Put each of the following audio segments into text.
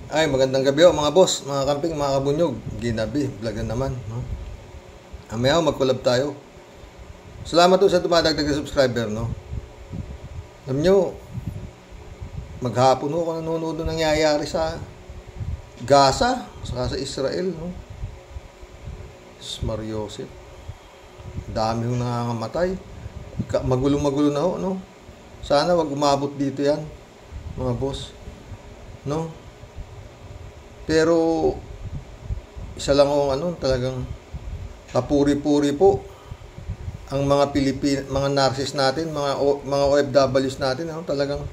Ay, magandang gabi mga boss, mga kamping, mga kabunyog. Ginabi, vlog na naman, no? Amaya mag-collab tayo. Salamat po sa dumadagdag na subscriber, no? Alam nyo, maghapon ho ako nanonood ng nangyayari sa Gaza, saka sa Israel, no? Mariosep. Dami hong nangangamatay. Magulo-magulo na ho, no? Sana wag umabot dito yan, mga boss, no? Pero isa lang ang talagang kapuri-puri po ang mga mga nurses natin, mga OFWs natin, talagang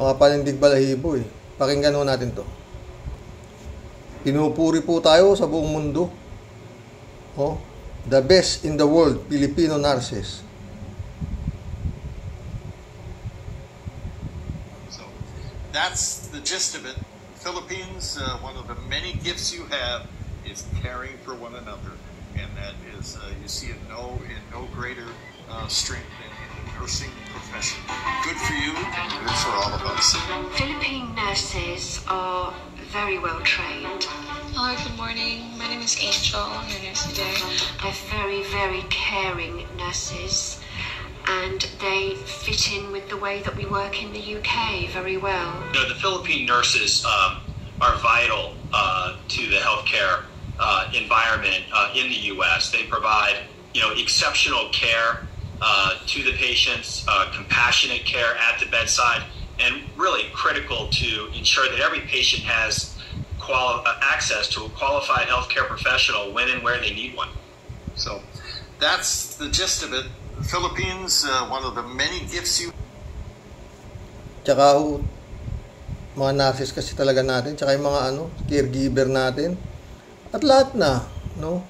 mga panindig balahibo eh. Pakinggan ho natin to. Pinupuri po tayo sa buong mundo. The best in the world, Filipino nurses. So that's the gist of it. Philippines, one of the many gifts you have is caring for one another, and that is you see in no greater strength than in the nursing profession. Good for you and good for all of us. Philippine nurses are very well trained. Hello, good morning. My name is Angel. I'm your nurse today. They're very, very caring nurses, and they fit in with the way that we work in the UK very well. You know, the Philippine nurses are vital to the healthcare environment in the U.S. They provide, exceptional care to the patients, compassionate care at the bedside, and really critical to ensure that every patient has access to a qualified healthcare professional when and where they need one. So that's the gist of it. The Philippines, one of the many gifts you... Tsaka mga nurses kasi talaga natin, tsaka yung mga caregiver natin, at lahat na, no?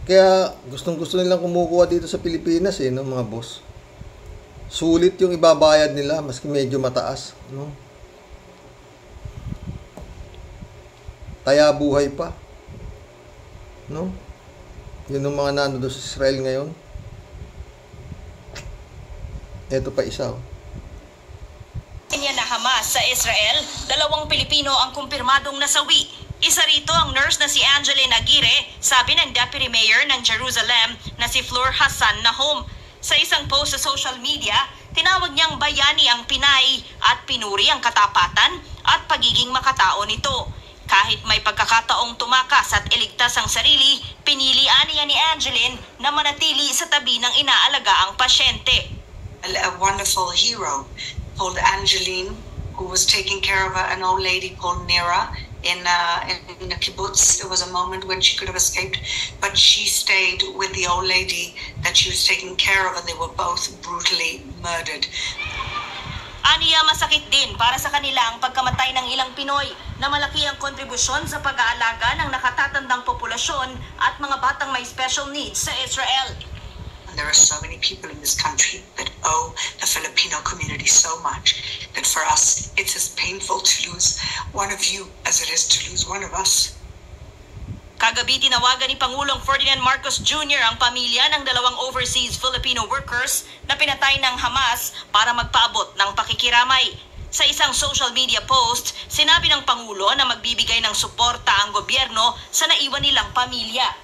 Kaya gustong-gusto nilang kumukuha dito sa Pilipinas mga boss. Sulit yung ibabayad nila, maski medyo mataas, no? Taya buhay pa, no? Yun yung mga nando sa Israel ngayon. Ito pa isa. Niya na Hamas sa Israel, 2 Pilipino ang kumpirmadong nasawi. Isa rito ang nurse na si Angeline Aguirre, sabi ng Deputy Mayor ng Jerusalem na si Flor Hassan Nahom. Sa isang post sa social media, tinawag niyang bayani ang Pinay at pinuri ang katapatan at pagiging makatao nito. Kahit may pagkakataong tumakas at iligtas ang sarili, pinili niya ni Angeline na manatili sa tabi ng inaalaga ang pasyente. A wonderful hero called Angeline, who was taking care of an old lady called Nira in a kibbutz. There was a moment when she could have escaped, but she stayed with the old lady that she was taking care of, and they were both brutally murdered. Aniya, masakit din para sa kanila ang pagkamatay ng ilang Pinoy na malaki ang kontribusyon sa pag-aalaga ng nakatatandang populasyon at mga batang may special needs sa Israel. There are so many people in this country that owe the Filipino community so much that for us, it's as painful to lose one of you as it is to lose one of us. Kagabi tinawagan ni Pangulong Ferdinand Marcos Jr. ang pamilya ng 2 overseas Filipino workers na pinatay ng Hamas para magpaabot ng pakikiramay. Sa isang social media post, sinabi ng Pangulo na magbibigay ng suporta ang gobyerno sa naiwan nilang pamilya.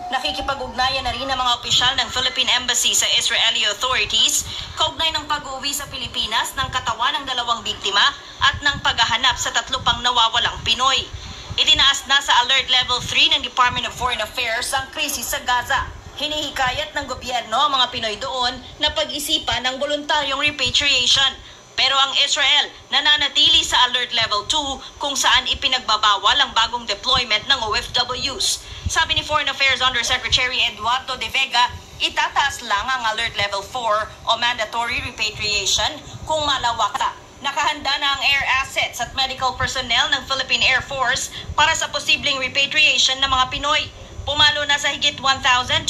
Nakikipag-ugnayan na rin ang mga opisyal ng Philippine Embassy sa Israeli authorities kaugnay ng pag-uwi sa Pilipinas ng katawan ng 2 biktima at ng paghahanap sa 3 pang nawawalang Pinoy. Itinaas na sa Alert Level 3 ng Department of Foreign Affairs ang krisis sa Gaza. Hinihikayat ng gobyerno ang mga Pinoy doon na pag-isipan ng voluntaryong repatriation. Pero ang Israel nananatili sa Alert Level 2 kung saan ipinagbabawal ang bagong deployment ng OFWs. Sabi ni Foreign Affairs Undersecretary Eduardo De Vega, itataas lang ang Alert Level 4 o mandatory repatriation kung malawak. Nakahanda na ang air assets at medical personnel ng Philippine Air Force para sa posibleng repatriation ng mga Pinoy. Pumalo na sa higit 1,200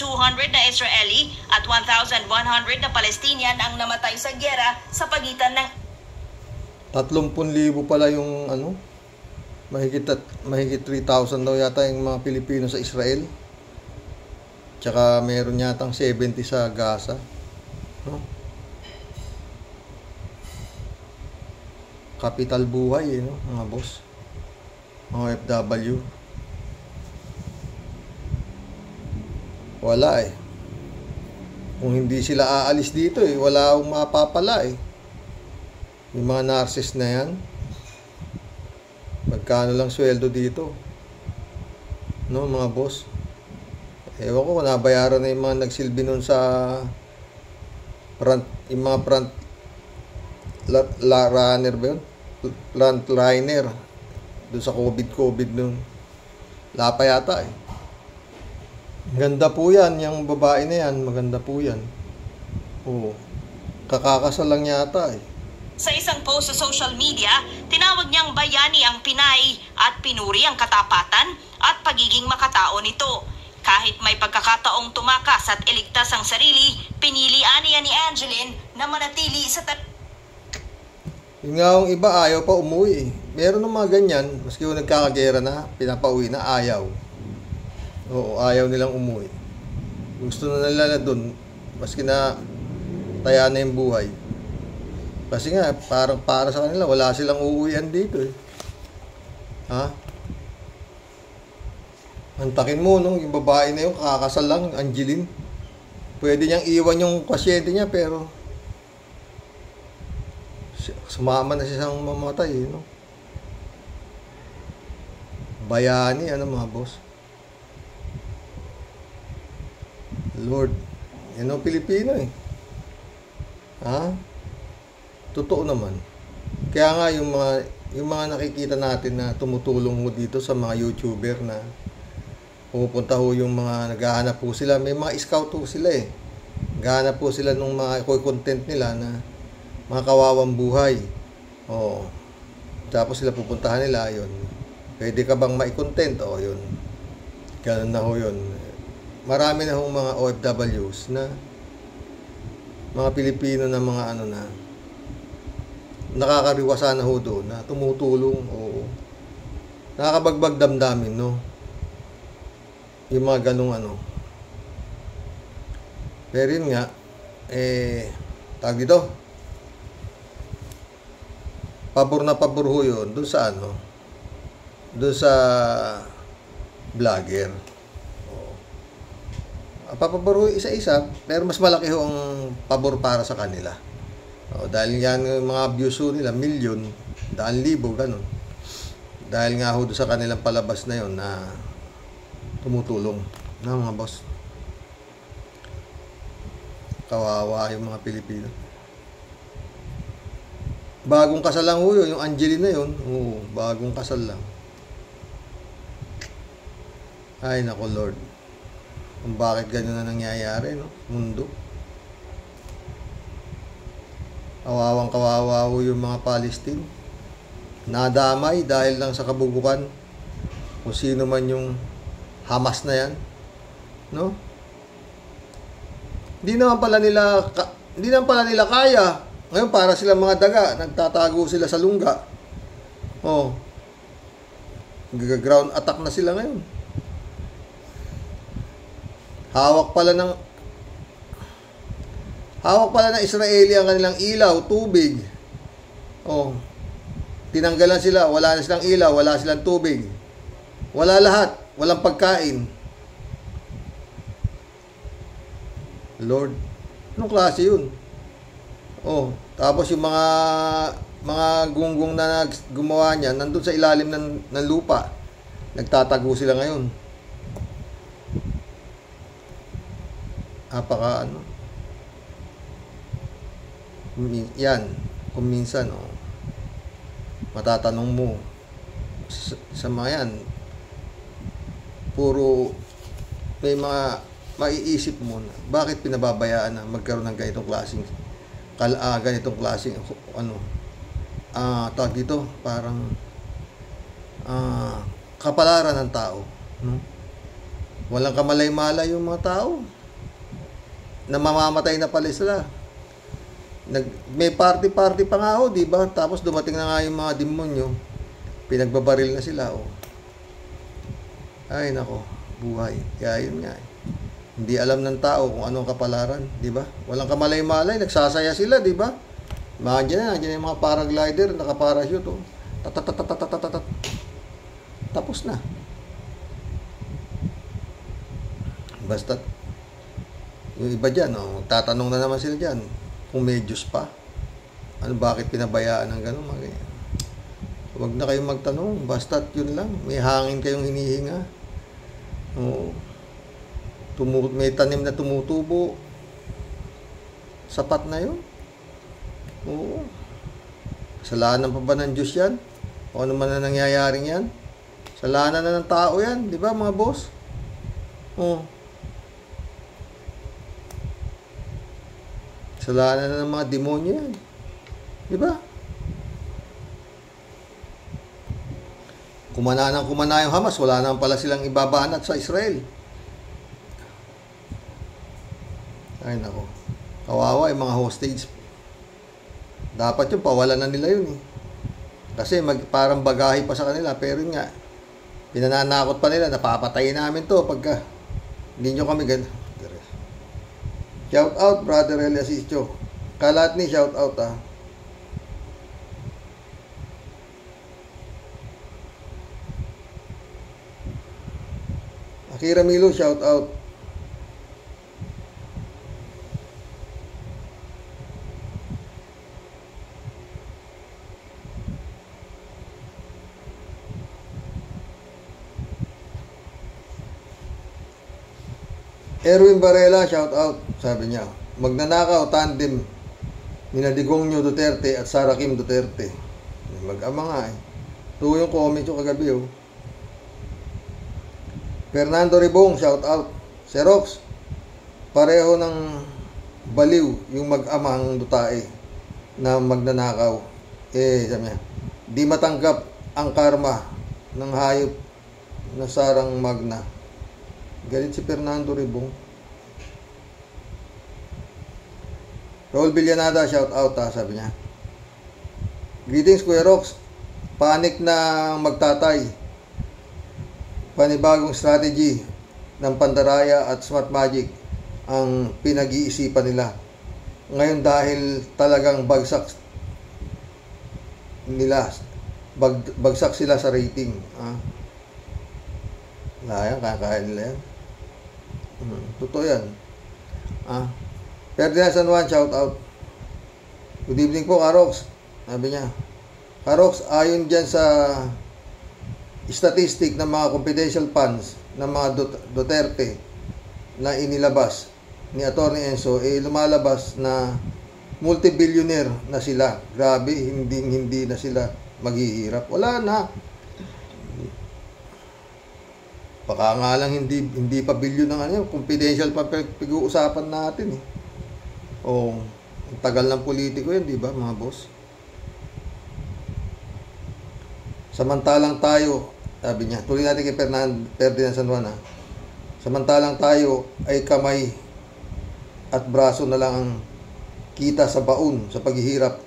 na Israeli at 1,100 na Palestinian ang namatay sa giyera sa pagitan ng 30,000 pala yung mahigit 3,000 daw yata yung mga Pilipino sa Israel. Tsaka meron yatang 70 sa Gaza, no? kapital buhay, no, mga boss, mga OFW. Wala kung hindi sila aalis dito wala akong mapapala yung mga nurses na yan. Magkano lang sweldo dito, no, mga boss? Ewan ko kung nabayaran na yung mga nagsilbi nun sa front, yung mga front runner ba yun? Frontliner doon sa COVID nun. Wala pa yata Ganda po yan, yung babae na yan, maganda po yan. Oo. Kakakasal lang yata Sa isang post sa social media, tinawag niyang bayani ang Pinay at pinuri ang katapatan at pagiging makatao nito. Kahit may pagkakataong tumakas at iligtas ang sarili, pinili niya ni Angeline na manatili sa yung nga ang iba ayaw pa umuwi Meron ng mga ganyan, maski yung nagkakagera na, pinapauwi na, ayaw. Oo, ayaw nilang umuwi. Gusto na nila na dun, maski na taya na yung buhay. Kasi nga, parang para sa kanila, wala silang uuwian dito Ha? Antakin mo, no? Yung babae na yun, kakasal lang, Angeline. Pwede niyang iwan yung pasyente niya, pero sumama na siya sang mamatay, no? Bayani, mga boss. Lord, yan ang Pilipino Ha? Totoo naman. Kaya nga yung mga nakikita natin na tumutulong mo dito sa mga YouTuber na pumupunta yung mga naghahanap po sila, may mga scout po sila Naghahanap po sila ng mga content nila na mga kawawang buhay. Oo. Tapos sila pupuntahan nila, yun. Pwede ka bang mai-content? O, yun. Ganun na yun. Marami na mga OFWs na mga Pilipino na mga na nakakariwasa na doon na tumutulong. Oo. Nakakabagbag damdamin, no? Yung mga ganung Pero yun nga, tawag dito, pabor na pabor yun doon sa doon sa vlogger. Papabor isa-isa, pero mas malaki ang pabor para sa kanila. Dahil yan yung mga views nila, milyon, 100,000, ganun. Dahil nga doon sa kanilang palabas na yon na tumutulong na mga boss. Kawawa yung mga Pilipino. Bagong kasal lang yun, yung Angeline na yun. Oo, bagong kasal lang. Ay, nako Lord. Kung bakit ganyan na nangyayari, no? Mundo. Kawawang kawawa yung mga Palestine. Nadamay dahil lang sa kabubukan. Kung sino man yung Hamas na yan. No? Hindi naman pala nila kaya. Ngayon para sila mga daga, nagtatago sila sa lungga. Ground attack na sila ngayon. Hawak pala ng Israeli ang kanilang ilaw, tubig. Tinanggalan sila, wala na silang ilaw, wala silang tubig. Wala lahat, walang pagkain. Lord, anong klase yun? Tapos yung mga gunggong na gumawa niya, nandun sa ilalim ng lupa. Nagtatago sila ngayon. Yan, kung minsan matatanong mo sa mga yan, puro may mga maiisip mo na bakit pinababayaan na magkaroon ng ganitong klaseng tawag dito, parang kapalaran ng tao, no? Walang kamalay-malay yung mga tao na mamamatay na pala sila. May party pa nga di ba? Tapos dumating na nga yung mga demonyo, pinagbabaril na sila. Ay nako, buhay. Kaya yun nga hindi alam ng tao kung anong kapalaran, di ba? Walang kamalay-malay, nagsasaya sila, di ba? Nandiyan yung mga paraglider, naka-parachute, oh. Tatatatatatatatat. Tapos na. Basta, yung iba dyan, oh, tatanong na naman sila dyan, kung may Diyos pa. Ano, bakit pinabayaan ng gano'n? Huwag na kayong magtanong, basta yun lang. May hangin kayong hinihinga. Oo. May tanim na tumutubo. Sapat na yun. Oo. Kasalanan pa ba ng Diyos yan? O ano man na nangyayaring yan? Kasalanan na ng tao yan, di ba mga boss? Oo. Kasalanan na ng mga demonyo yan. Di ba? Kumana yung Hamas, wala naman pala silang ibabanat sa Israel. Ay nako. Kawawa yung mga hostage. Dapat yung pawalan na nila yun eh. Kasi parang bagahe pa sa kanila. Pero yun nga, pinananakot pa nila, napapatayin namin to pagka hindi nyo kami ganun. Shout out, Brother Elias Icho. Kalat ni shout out ah. Akira Milo, shout out. Erwin Varela, shout out. Sabi niya, magnanakaw tandem nina Digongyo Duterte at Sara Kim Duterte. Mag-ama nga eh. Ito yung comment yung kagabi oh. Fernando Ribong, shout out. Xerox, pareho ng baliw yung mag-amang dutae na magnanakaw. Sabi niya, di matanggap ang karma ng hayop na sarang magna. Galit si Fernando Ribong. Raul Villanada, shout out ha, sabi niya. Greetings Kuya Rox, panic na magtatay. Panibagong strategy ng Pandaraya at Smart Magic ang pinag-iisipan nila. Ngayon dahil talagang bagsak sila sa rating. Yan, kakain nila yan. Totoo yan. Ferdinand San Juan, shout out. Good evening po, Karox. Sabi niya, Karox, ayon dyan sa statistic ng mga confidential funds ng mga Duterte na inilabas ni Atty. Enzo, lumalabas na multi-billionaire na sila. Grabe, hindi na sila maghihirap. Wala na. Baka nga lang hindi pa bilyon ng ano, confidential pa pag-uusapan natin eh. Ang tagal ng politiko yan, di ba mga boss? Samantalang tayo, sabi niya, tuloy natin kay Ferdinand San Juan ha. Samantalang tayo ay kamay at braso na lang ang kita sa baon, sa paghihirap,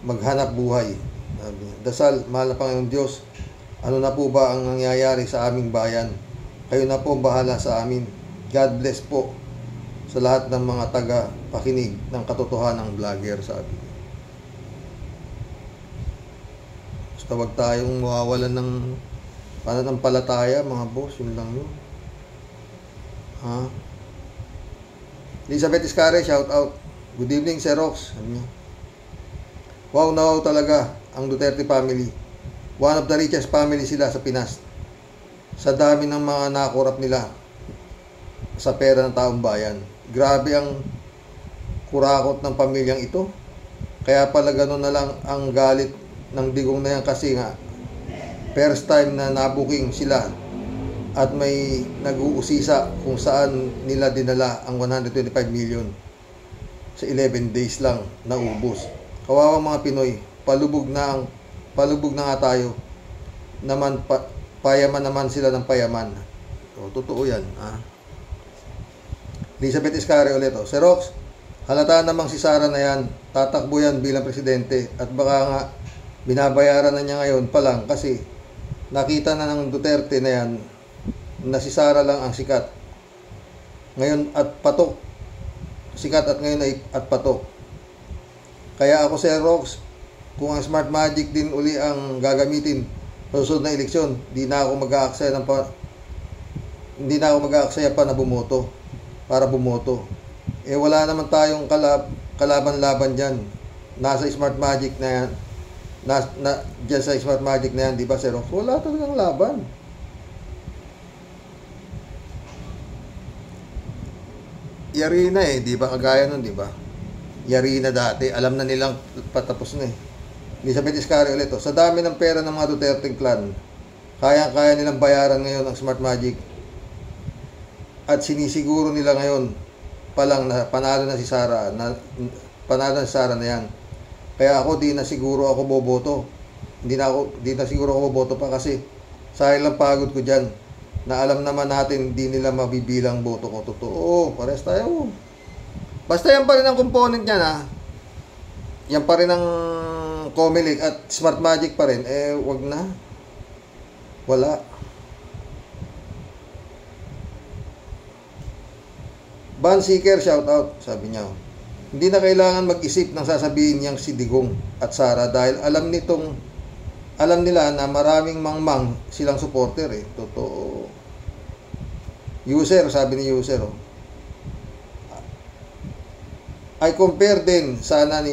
maghanap buhay. Sabi niya, dasal, mahal na Panginoon Diyos, ano na po ba ang nangyayari sa aming bayan? Kayo na po bahala sa amin. God bless po sa lahat ng mga taga-pakinig ng katotohanang vlogger, sabi niya. Basta wag tayong mawawalan ng pananampalataya, mga boss, yun lang yun. Elizabeth Iscare, shout out. Good evening, Xerox. Wow na wow talaga ang Duterte family. One of the richest family sila sa Pinas. Sa dami ng mga nakurap nila sa pera ng taong bayan. Grabe ang kurakot ng pamilyang ito. Kaya pala ganun na lang ang galit ng Digong na yan kasi nga first time na nabuking sila at may nag-uusisa kung saan nila dinala ang 125 million sa 11 days lang naubos. Kawawang mga Pinoy, palubog na nga tayo naman, payaman naman sila ng payaman. Totoo yan. Elizabeth Iscare ulit. Xerox, halata namang si Sara na yan, tatakbo yan bilang presidente at baka nga binabayaran na niya ngayon pa lang kasi nakita na ng Duterte na yan na si Sara lang ang sikat. Ngayon at patok. Sikat at ngayon ay at patok. Kaya ako, Sir Rox, kung ang Smart Magic din uli ang gagamitin sa susunod na eleksyon, hindi na ako mag-aaksaya pa na bumoto para bumoto. Eh wala naman tayong kalaban-laban dyan. Nasa Smart Magic na yan. Dyan sa Smart Magic na yan, di ba, Sir Rox? Wala talagang laban. Yari na eh, di ba? Kagaya nun, di ba? Yari na dati. Alam na nilang patapos na eh. Elizabeth Iscari ulit. Sa dami ng pera ng mga Duterte clan, kaya nilang bayaran ngayon ang Smart Magic. At sinisiguro nila ngayon palang na panalo na si Sara. Panalo na si Sara na yan. Kaya ako, di na siguro ako boboto. Di na siguro ako boboto pa kasi sayang lang pagod ko dyan. Na alam naman natin, di nila mabibilang boto ko. Totoo, pares tayo. Basta yan pa rin ang component niyan, ha. Yan pa rin ang Comelec at Smart Magic pa rin, eh wag na. Wala. Ban Seeker, shout out, sabi niya. Hindi na kailangan mag-isip ng sasabihin niyang si Digong at Sara dahil alam nila na maraming mangmang silang supporter eh. Totoo. User, sabi ni user, oh. I compare din sana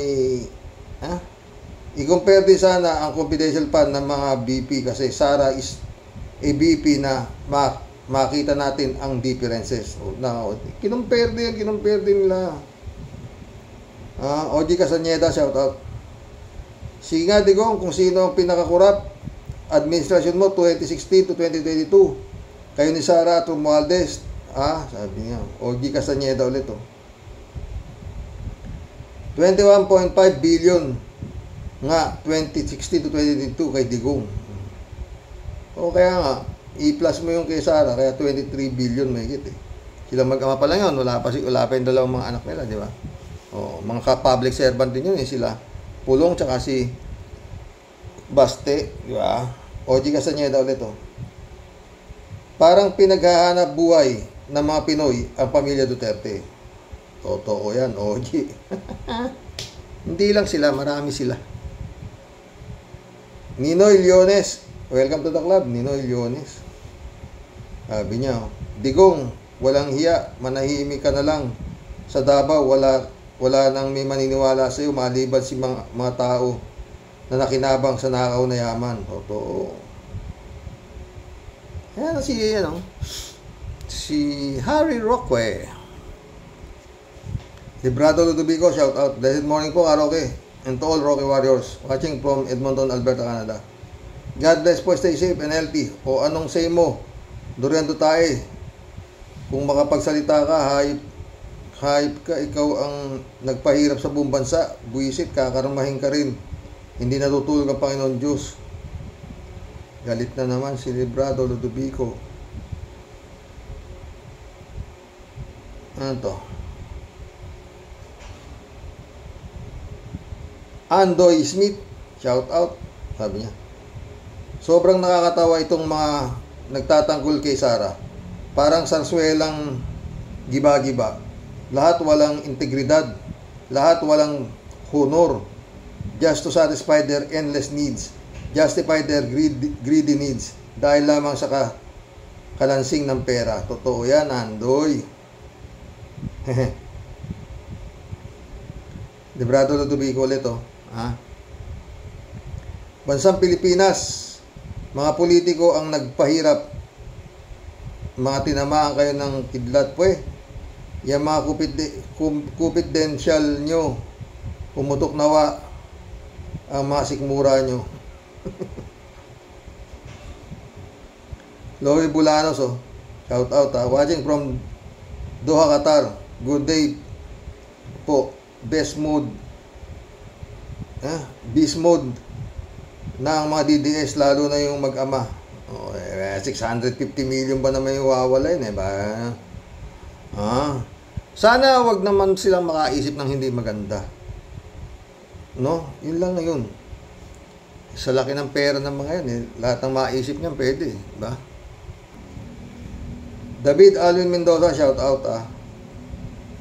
i-compare din sana ang confidential fund ng mga BP kasi Sara is a BP na makita natin ang differences. Kinumpare din nila. OG Castañeda, shout out. Sige nga, Digong, kung sino ang pinakakurap administrasyon mo 2016 to 2022. Kayo ni Sara at Romualdez. Sabi niya. OG Castañeda ulit, oh. 21.5 billion nga 2016 to 2022 kay Digong. O kaya nga, i-plus mo yung kay Sara, kaya 23 billion may higit eh. Sila mag-ama pa lang yun, wala pa yung dalawang mga anak nila, di ba? O, mga public servant din yun eh, sila. Pulong tsaka si Baste, di ba? OG Castañeda ulit, oh. Parang pinaghahanap buhay ng mga Pinoy ang pamilya Duterte. Totoo yan, OG. Hindi lang sila, marami sila. Ninoy Leones, welcome to the club, Ninoy Leones. Sabi niya, Digong, walang hiya, manahimik ka na lang. Sa Davao, wala nang may maniniwala sa iyo maliban si mga tao na nakinabang sa nakaw na yaman. Totoo. Ayan si Harry Roque. Librado Ludovico, shout out. Blessed morning po, Roque, and to all Roque Warriors watching from Edmonton, Alberta, Canada. God bless po, stay safe and healthy. O anong say mo? Durian to tayo. Kung makapagsalita ka, hype ka, ikaw ang nagpahirap sa buong bansa. Buisit, kakarmahin ka rin. Hindi natutulog ang Panginoon Diyos. Galit na naman si Librado Ludovico. Ano to? Andoy Smith, shout out, sabi niya. Sobrang nakakatawa itong mga nagtatanggol kay Sara. Parang sarswelang giba-giba. Lahat walang integridad. Lahat walang honor. Just to satisfy their endless needs. Justify their greedy needs. Dahil lamang sa kalansing ng pera. Totoo yan, Andoy. Librado Ludovico ulit, oh. Bansang Pilipinas, mga politiko ang nagpahirap, mga tinamaan kayo ng kidlat, yung mga confidential nyo, pumutok nawa ang mga sikmura nyo. Lowy Bulanos, oh. Shout out, watching from Doha, Qatar. Good day po. Best mood. Beast mode na ang mga DDS, lalo na yung mag-ama. 650 million ba naman yung wawala yun, ba? Sana wag naman silang makaisip ng hindi maganda. No? Yun lang na yun. Sa laki ng pera ng mga yan, lahat ng makaisip niyan pwede, ba? David Alvin Mendoza, shout out,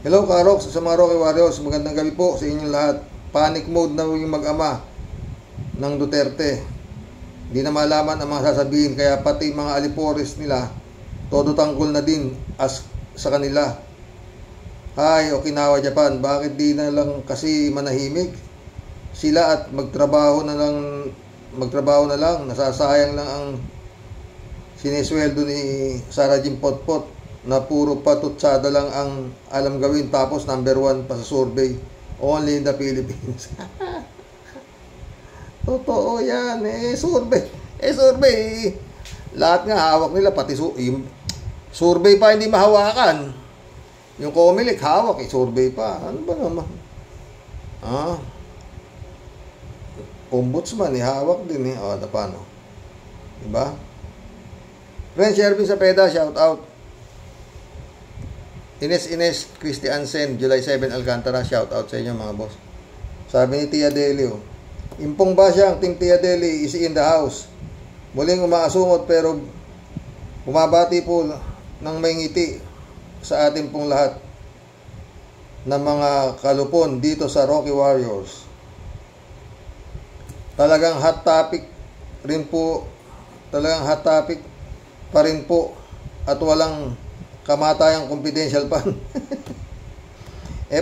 Hello, Karox, sa mga Roque Warriors. Magandang gabi po sa inyong lahat. panic mode na yung mag-ama ng Duterte. Hindi na malaman ang mga sasabihin, kaya pati mga alipores nila, todo tanggol na din sa kanila. Hi, Okinawa, Japan, bakit di na lang kasi manahimik sila at magtrabaho na lang, nasasayang lang ang sinisweldo ni Sara Jim Potpot na puro patutsada lang ang alam gawin, tapos number 1 pa sa survey, only in the Philippines. Totoo yan, survey. Lahat nga hawak nila, pati yung survey pa hindi mahawakan. Yung Comelec hawak, survey pa. Ano ba naman? Ombudsman, hawak din . Paano? Diba? Friends, Shervin Sapeda, shout out. Ines Christiansen, July 7 Alcantara, shout out sa inyo mga boss. Sabi ni Tia Delio, Impong Basyang, Team Tia Deli is in the house. Muling umaasungot pero bumabati po ng may ngiti sa atin pong lahat ng mga kalupon dito sa Rocky Warriors. Talagang hot topic pa rin po at walang kamatayang confidential pa.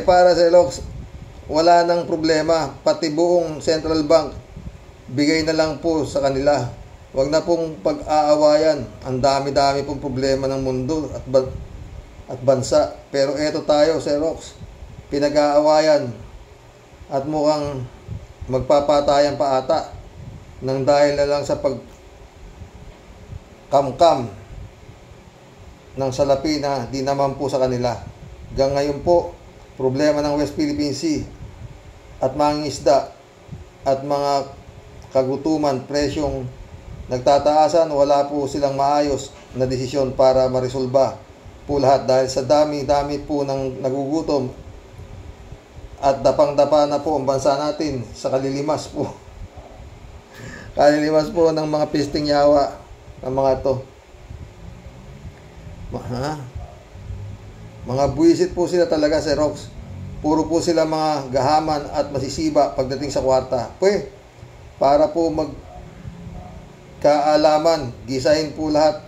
Para sa Elox, wala nang problema, pati buong central bank bigay na lang po sa kanila. Huwag na pong pag-aawayan. Ang dami-dami pong problema ng mundo at bansa. Pero eto tayo, Xerox, pinag-aawayan at mukhang magpapatayan pa ata nang dahil na lang sa pagkamkam ng salapi na di naman po sa kanila. Hanggang ngayon po, problema ng West Philippine Sea at mangingisda at mga kagutuman, presyong nagtataasan, wala po silang maayos na desisyon para maresolba po lahat dahil sa dami-dami po ng nagugutom at dapang-dapa na po ang bansa natin sa kalilimas po. Kalilimas po ng mga pisting yawa ng mga to. Mga buwisit po sila talaga, Xerox. Puro po sila mga gahaman at masisiba pagdating sa kwarta. Para po magkaalaman, gisahin po lahat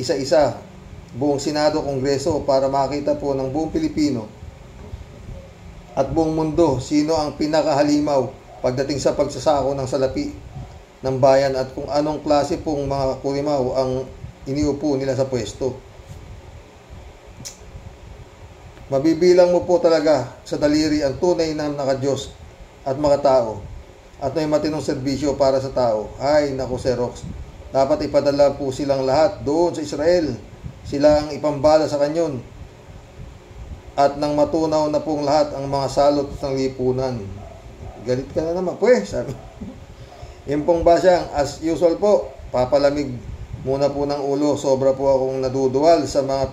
isa-isa, buong Senado, Kongreso, para makita po ng buong Pilipino at buong mundo sino ang pinakahalimaw pagdating sa pagsasako ng salapi ng bayan at kung anong klase pong mga kurimaw ang iniupo nila sa pwesto. Mabibilang mo po talaga sa daliri ang tunay na nakadiyos at mga tao at may matinong serbisyo para sa tao. Ay, naku, Xerox, dapat ipadala po silang lahat doon sa Israel. Sila ang ipambala sa kanyon at nang matunaw na pong lahat ang mga salot ng lipunan. Galit ka na naman, sabi. Impong Basyang, as usual po, papalamig muna po ng ulo. Sobra po akong naduduwal sa mga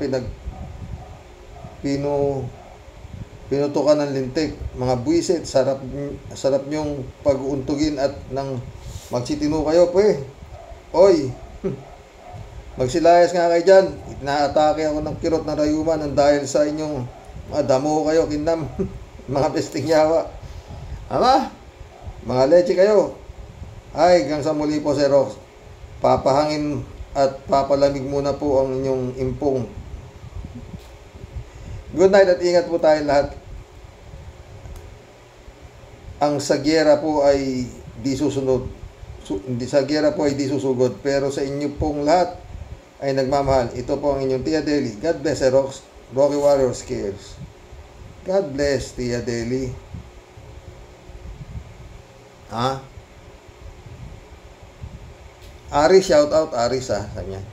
pinutukan ng lintik. Mga buwisit, sarap nyong pag-uuntugin at nang magsitino kayo, Oy, magsilayas nga kayo dyan. Inaatake ako ng kirot na rayuman ng dahil sa inyong damo kayo, kinam. Mga pesting yawa. Ama, mga leche kayo. Ay, hanggang sa muli po, Xerox. Papahangin at papalamig muna po ang inyong impong. Good night at ingat po tayo lahat. Ang sagyera po ay di susunod. Sa gera po ay di susugod. Pero sa inyo pong lahat ay nagmamahal. Ito po ang inyong Tia Deli. God bless, Xerox. Rocky Warriors cares. God bless, Tia Deli. Aris, shout out Aris kanya.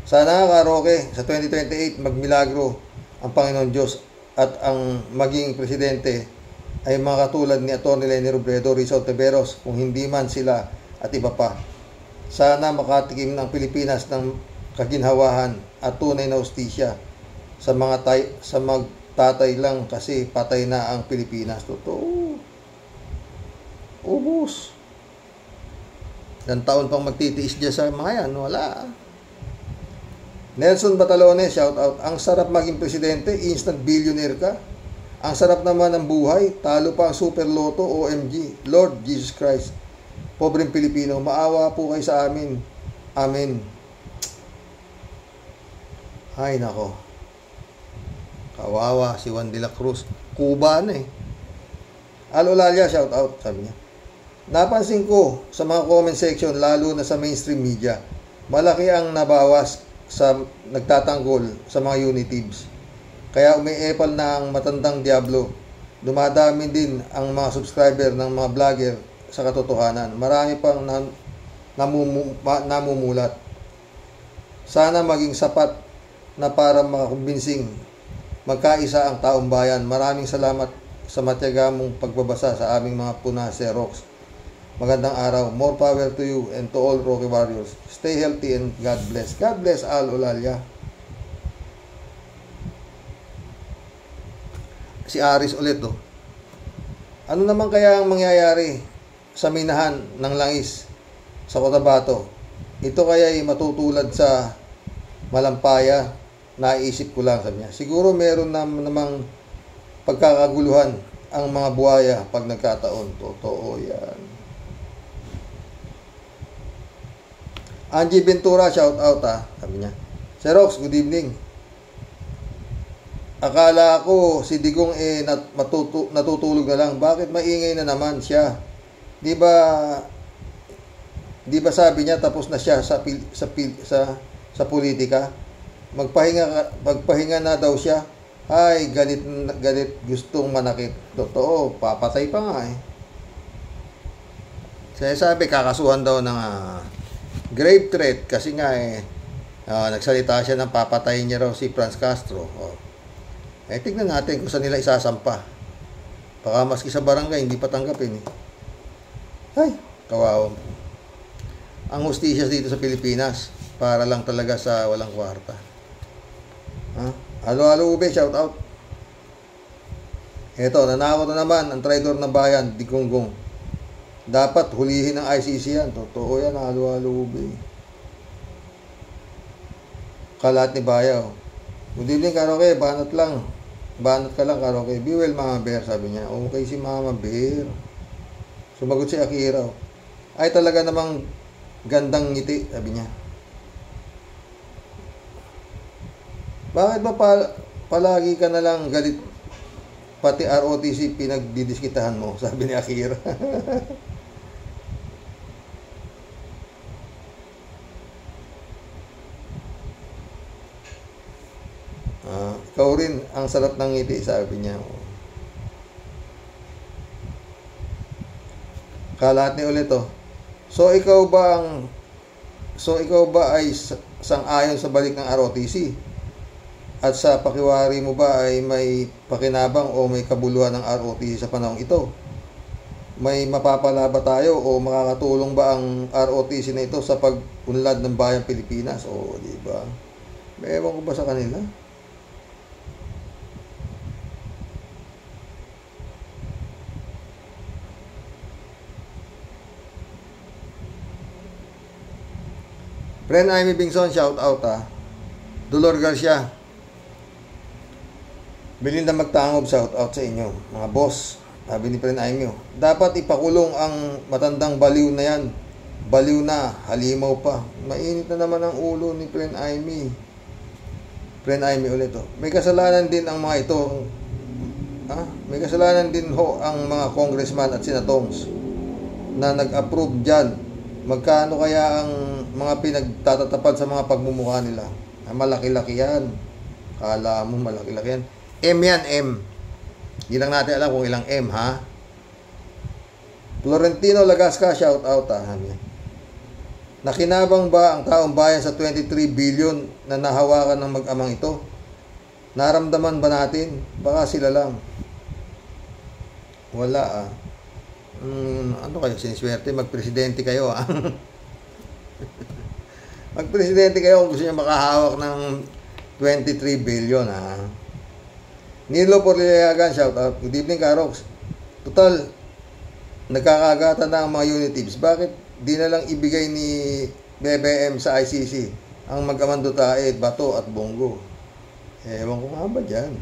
Sana ka, Roque, sa 2028 magmilagro ang Panginoon Diyos at ang maging presidente ay mga katulad ni Atty. Leni Robredo, Rizal Tiveros, kung hindi man sila at iba pa. Sana makatikim ng Pilipinas ng kaginhawahan at tunay na hustisya sa magtatay lang kasi patay na ang Pilipinas. Totoo. Ubus. Ilang taon pang magtitiis dyan sa mga yan. Wala. Nelson Batalones, shout out. Ang sarap maging presidente, instant billionaire ka. Ang sarap naman ng buhay, talo pa ang Super Lotto, OMG. Lord Jesus Christ, pobreng Pilipino, maawa po kayo sa amin. Amen. Ay nako, kawawa si Juan de la Cruz. Kuba na eh. Al-Olalia, shout out, sabi niya. Napansin ko sa mga comment section, lalo na sa mainstream media, malaki ang nabawas sa nagtatanggol sa mga Unitives. Kaya umiepal na ang matandang Diablo. Dumadami din ang mga subscriber ng mga vlogger sa katotohanan. Marami pang namumulat. Sana maging sapat na para makakumbinsing magkaisa ang taong bayan. Maraming salamat sa matyaga mong pagbabasa sa aming mga puna Xerox. Magandang araw. More power to you and to all Rocky Warriors. Stay healthy and God bless. God bless, Al-Olalia. Si Aris ulit, oh. Ano naman kaya ang mangyayari sa minahan ng langis sa Cotabato? Ito kaya ay matutulad sa Malampaya? Naisip ko lang, sabi niya. Siguro meron namang pagkakaguluhan ang mga buhaya pag nagkataon. Totoo yan. Angie Ventura, shout out sabi niya. Xerox, good evening. Akala ko si Digong natutulog na lang. Bakit maingay na naman siya? Di ba sabi niya tapos na siya sa politika? Magpahinga na daw siya. Ay, galit, gustong manakit. Totoo, papatay pa nga eh. Sabi, kakasuhan daw ng grave threat kasi nga nagsalita siya ng papatayin niya raw si Franz Castro. Tignan natin kung saan nila isasampa. Baka maski sa barangay hindi pa tanggapin eh. Ay, kawawa. Ang hustisya dito sa Pilipinas para lang talaga sa walang kwarta. Halo ube, shout out. Eto, nanakot na naman ang traidor ng bayan, Digonggong. Dapat hulihin ng ICC yan. Totoo yan, halo ube. Kalat ni Bayaw. Good evening, Karoke. Banat ka lang, Karoke. Be well, Mama Bear, sabi niya. Okay si Mama Bear. Sumagot si Akira. Ay, talaga namang gandang ngiti, sabi niya. Bakit ba palagi ka na lang galit? Pati ROTC pinagdidiskitahan mo, sabi ni Akira. Ikaw rin, ang sarap ng ngiti, sabi niya. Kalat ni ulit oh. So ikaw ba ay sang-ayon sa balik ng ROTC? At sa pakiwari mo ba ay may pakinabang o may kabuluhan ng ROTC sa panahong ito? May mapapala ba tayo o makakatulong ba ang ROTC na ito sa pag-unlad ng bayang Pilipinas? O, di ba? May ewan ko ba sa kanila? Friend Amy Bingson, shout out Dolor Garcia. Belinda Magtangob, shout out sa inyo. Mga boss, sabi ni Friend Amy, dapat ipakulong ang matandang baliw na yan. Baliw na, halimaw pa. Mainit na naman ang ulo ni Friend Amy. Friend Amy ulit May kasalanan din ang mga ito. May kasalanan din ang mga congressman at senatongs na nag-approve dyan. Magkano kaya ang mga pinagtatatapad sa mga pagmumukha nila? Malaki-laki yan. Kala mo malaki-laki yan. M yan, M. Hindi lang natin alam kung ilang M, ha? Florentino Lagasca, shout out, Nakinabang ba ang taong bayan sa 23 billion na nahawakan ng mag-amang ito? Naramdaman ba natin? Baka sila lang. Wala, ano kayo, siniswerte? Magpresidente kayo, Magpresidente kayo kung gusto niya makahawak ng 23 billion, Nilo Porliagan, shout out. Good evening, Karox. Total, nagkakagatan na ang mga Unitives. Bakit di na lang ibigay ni BBM sa ICC ang mag-amandotae, Bato at Bongo? Ewan ko nga ba dyan.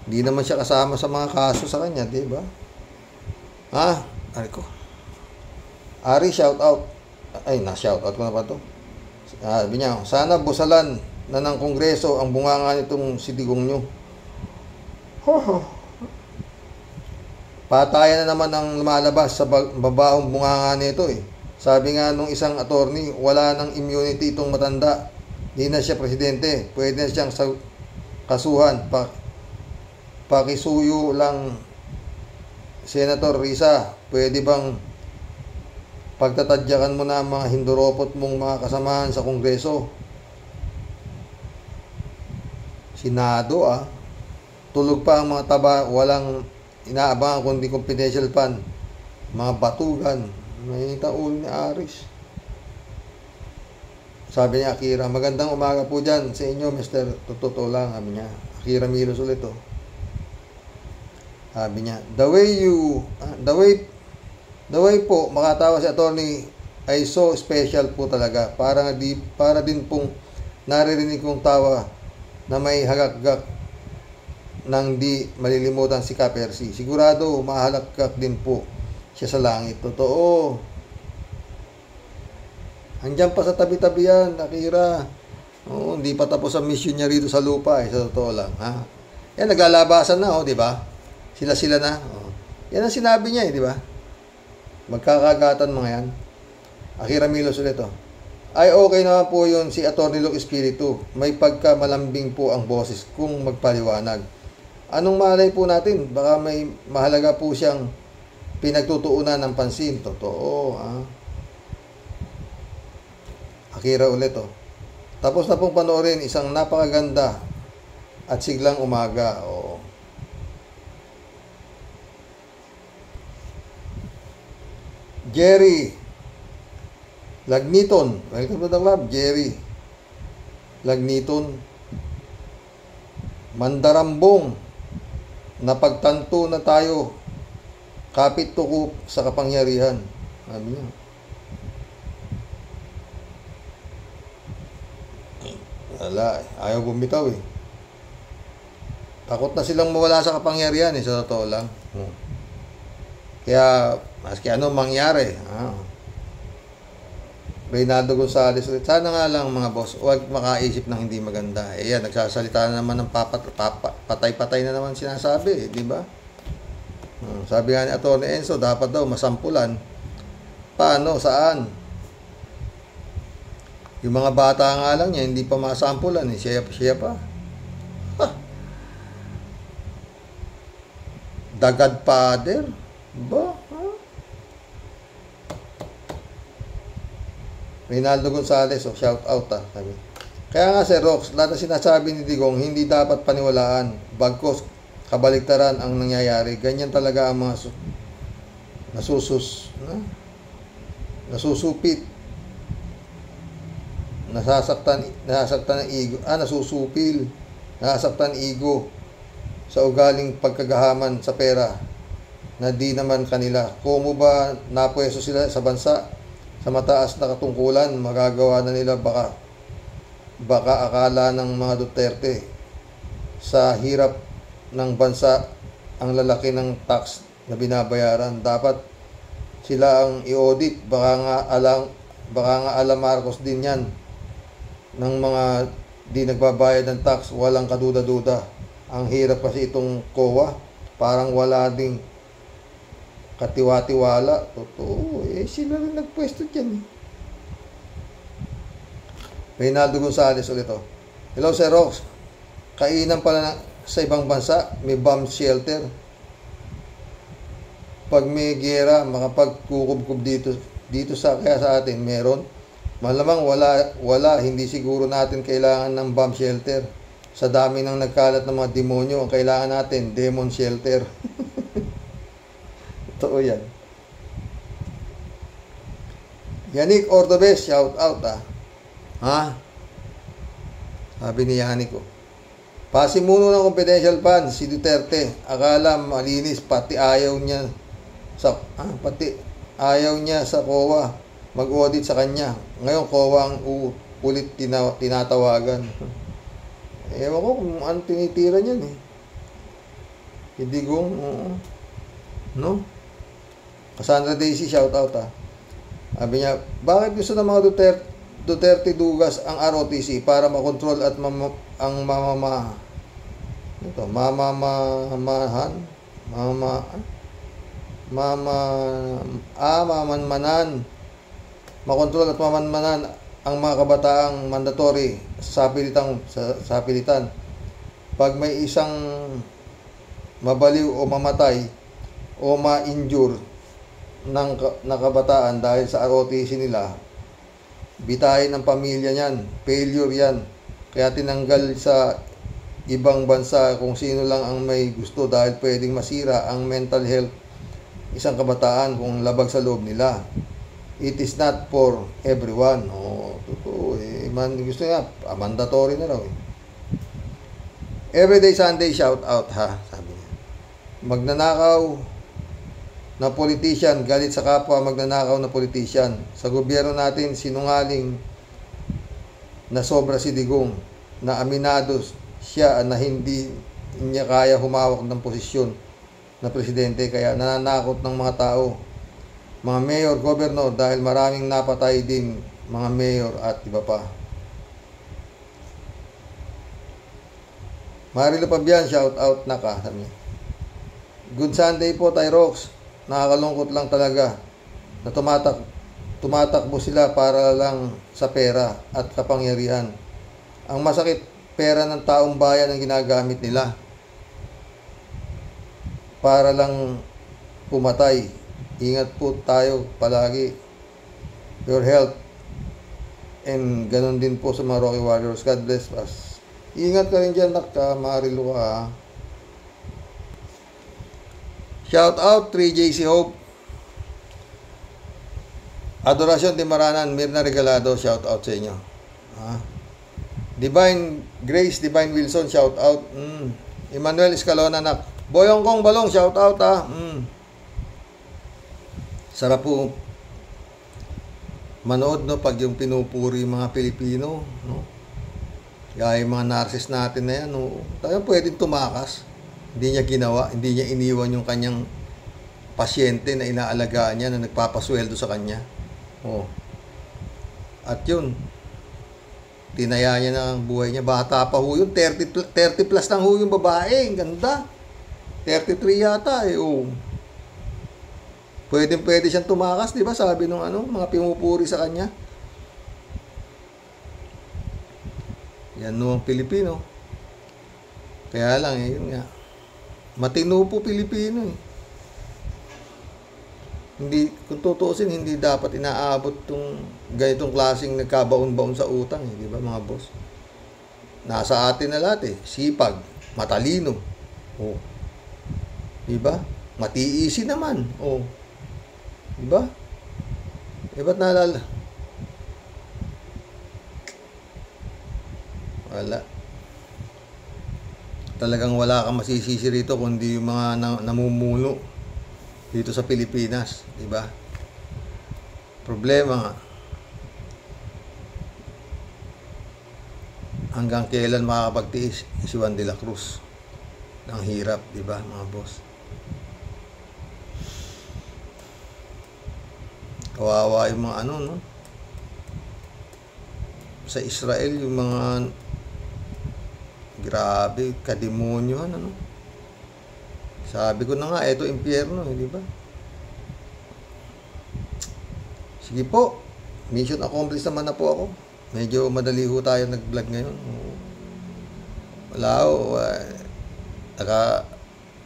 Hindi naman siya kasama sa mga kaso sa kanya, di ba? Ari ko. Ari, shout out. Ay, na-shout out ko na pa to. Sabi niya, sana busalan na ng Kongreso ang bunganga nitong si Digong nyo. Patayan na naman ang lumalabas sa babaong bunganga nito eh. Sabi nga nung isang attorney, wala nang immunity itong matanda. Hindi na siya presidente. Pwede na siyang kasuhan. Pakisuyo lang, Senator Risa. Pwede bang pagtatadyakan mo na ang mga hinduropot mong mga kasamahan sa Kongreso? Senado tulog pa ang mga taba, walang inaabangan kundi confidential fund, mga batugan. May ulo ni Aris. Sabi niya, Akira, magandang umaga po dyan sa inyo, Mr. Totoo lang, sabi niya. Akira Milos ulit Sabi niya, the way po makatawa si attorney ay so special po talaga. Para din pong naririnig kong tawa na may hagagak nang di malilimutan si Kapersi. Sigurado mahalakak din po siya sa langit. Totoo. Andiyan pa sa tabi-tabi yan, Akira. Oo, hindi pa tapos ang mission niya rito sa lupa sa totoo lang. Yan, naglalabasan na, di ba? Sila na. Yan ang sinabi niya, di ba? Magkakagatan mga yan. Akira Milos ulit Ay okay naman po yun si Atty. Luke Espiritu. May pagkamalambing po ang boses kung magpaliwanag. Anong malay po natin? Baka may mahalaga po siyang pinagtutuunan ng pansin. Totoo. Akira ulit Tapos na pong panoorin isang napakaganda at siglang umaga. Jerry Lagniton. Welcome to the club, Jerry Lagniton. Mandarambong. Napagtanto na tayo. Kapit tukup sa kapangyarihan. Sabi niya. Wala. Ayaw bumitaw Takot na silang mawala sa kapangyarihan sa totoo lang. Kaya maski ano mangyari, Reynaldo Gonzales ulit. Sana nga lang mga boss, huwag makaisip ng hindi maganda. Yan, nagsasalita na naman ng patay-patay na naman sinasabi, di ba? Sabi nga ni Atty. Enzo, dapat daw masampulan. Paano? Saan? Yung mga bata nga lang niya, hindi pa masampulan. Siya pa. The Godfather? Ba? Reynaldo Gonzales, shout out sabi. Kaya nga si Rox, lahat na sinasabi ni Digong, hindi dapat paniwalaan. Bagkos, kabaliktaran ang nangyayari. Ganyan talaga ang mga nasusupit. Nasasaktan ng ego. Nasusupil. Nasasaktan ego sa ugaling pagkagahaman sa pera na di naman kanila. Kung ba napwesto sila sa bansa sa mataas na katungkulan, magagawa na nila baka akala ng mga Duterte sa hirap ng bansa ang lalaki ng tax na binabayaran. Dapat sila ang i-audit. Baka nga alam Marcos din yan ng mga di nagbabayad ng tax. Walang kaduda-duda. Ang hirap kasi itong COA, parang wala ding katiwa-tiwala. Totoo. Sila rin nagpwesto dyan. Reynaldo Gonzales ulit Hello, Sir Rox. Kainan pala sa ibang bansa, may bomb shelter. Pag may gera, makapagkukub-kub dito sa atin, meron. Malamang wala, hindi siguro natin kailangan ng bomb shelter. Sa dami ng nagkalat ng mga demonyo, ang kailangan natin, demon shelter. Totoo yan. Yannick Ordobes, shout out Sabi ni Yannick pasimuno ng confidential fund si Duterte. Akala malinis, pati ayaw niya sa COA mag-audit sa kanya. Ngayon COA ang ulit tinatawagan. Ewan ko kung ano tinitira niyan Si Digong, oo. No? Cassandra Daisy, shout out ha. Sabi niya, bakit gusto ng mga Duterte Dugas ang ROTC para makontrol at mamanmanan makontrol at mamanmanan ang mga kabataang mandatory sa pilitan. Pag may isang mabaliw o mamatay o ma-injure ng kabataan dahil sa ROTC nila, bitahin ng pamilya niyan, failure yan. Kaya tinanggal sa ibang bansa kung sino lang ang may gusto dahil pwedeng masira ang mental health isang kabataan kung labag sa loob nila. It is not for everyone. Totoo eh. Gusto nga, mandatory na raw eh. Everyday Sunday shout out ha, sabi niya. Magnanakaw na politician, galit sa kapwa magnanakaw na politician. Sa gobyerno natin, sinungaling na sobra si Digong, na aminado siya na hindi niya kaya humawak ng posisyon na presidente, kaya nananakot ng mga tao, mga mayor, gobernador, dahil maraming napatay din mga mayor at iba pa. Marilo Pabian, shout out na ka, sabi niya. Good Sunday po, Tyrox. Nakakalungkot lang talaga na tumatakbo sila para lang sa pera at kapangyarihan. Ang masakit, pera ng taong bayan ang ginagamit nila para lang pumatay. Ingat po tayo palagi. Your health. And ganun din po sa mga Rocky Warriors. God bless us. Ingat ka rin dyan, Marilo ka. Shout out 3JC Hope. Adorasyon Timaranan, Mirna Regalado, shout out sa inyo. Divine Grace, Divine Wilson, shout out. Emmanuel Escalona, nak. Boyong Kong Balong, shout out ha. Sarap po manood, no, pag yung pinupuri mga Pilipino, no. Gaya yung mga narcissist natin na yan, no. Tayo pwedeng tumakas. Hindi niya ginawa, hindi niya iniwan yung kanyang pasyente na inaalagaan niya, na nagpapasweldo sa kanya. At yun, tinaya niya na ang buhay niya. Bata pa ho yun, 30 plus lang ho yung babae. Ang ganda. 33 yata eh. Pwede siyang tumakas, di ba? Sabi nung mga pinupuri sa kanya. Yan no ang Pilipino. Kaya lang yun nga. Matino po Pilipino eh. Hindi, kung tutuusin, hindi dapat inaabot tong ganitong klaseng nagkabaon-baon sa utang eh, di ba mga boss? Nasa atin na lahat eh. Sipag, matalino. Di ba? Matiisi naman. Di ba? Ba't naalala? Wala. Talagang wala kang masisisi rito kundi yung mga namumuno dito sa Pilipinas, di ba? Problema nga, hanggang kailan makakapagtiis si Juan de la Cruz ng hirap, di ba mga boss? Kawawa yung mga no? Sa Israel yung mga grabe, kademonyo, Sabi ko na nga, ito impyerno, di ba? Sige po, mission accomplished naman na po ako. Medyo madali ho tayo nag-vlog ngayon. Wala ho,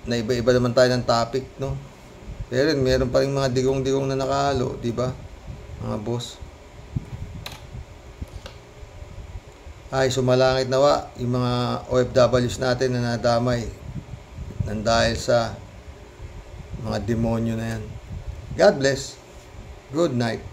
naiba-iba naman tayo ng topic, no? Pero meron pa rin mga digong-digong na nakahalo, di ba? Mga boss. Ay, sumalangit nawa yung mga OFWs natin na nadamay nang dahil sa mga demonyo na yan. God bless. Good night.